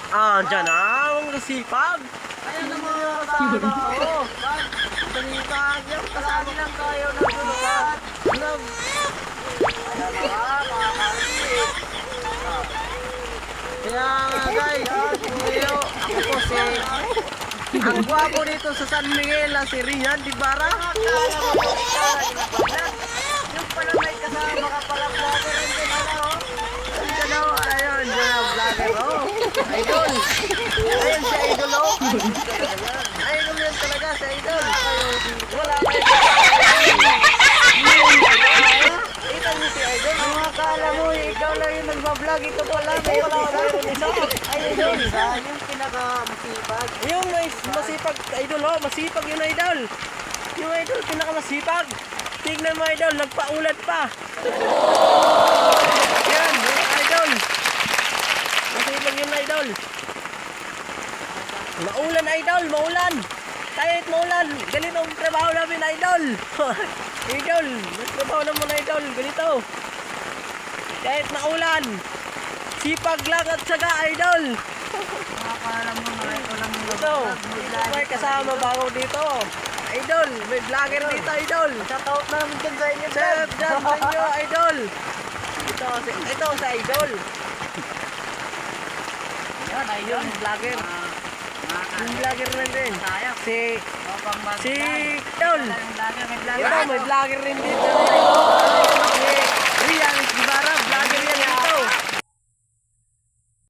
Ah, dyan na, ang sipag. Ayan ang mga kasama ko. Sipag, yung Kasali lang tayo ng tulungan. Alam. Ayan na mga kapatid. Kaya nga guys, ngayon, ako po si... Ang gwapo dito sa San Miguel, si Rihan Dibara. Akala mo po ikaw ay vlog. Yung pala may kasama ka pala vlogger. Hindi na oh. Ayun o, ayun, dyan ang vlogger o. Idol. Ayun si Idol o. Idol yan talaga si Idol. Wala kayo. Kita niyo si Idol. Ang akala mo ikaw lang yung nagbablog. Ito pala may wala ka rin isa. Idol. Yung pinakamasipag. Yung masipag, Idol o. Masipag yun Idol. Yung Idol, pinakamasipag. Tignan mo Idol, nagpaulad pa. Yan, yung Idol. Masipag yun Idol. Maulan Idol, maulan. Kahit maulan, ganito ang trabaho namin Idol. Idol, nagtrabaho naman Idol, ganito. Kahit maulan, sipag lang at syaga Idol. Akala mo na ito lang yung Ito, may kasama ba ako dito? Idol, may vlogger dito Idol. Shoutout na namin dyan sa inyo. Shout dyan sa inyo Idol. Ito sa Idol. Yan, ayun. Yung vlogger. Yung vlogger na din. Tayo. Si Idol. May vlogger, may vlogger. Ito, may vlogger rin dito. Si Rian Ibarra.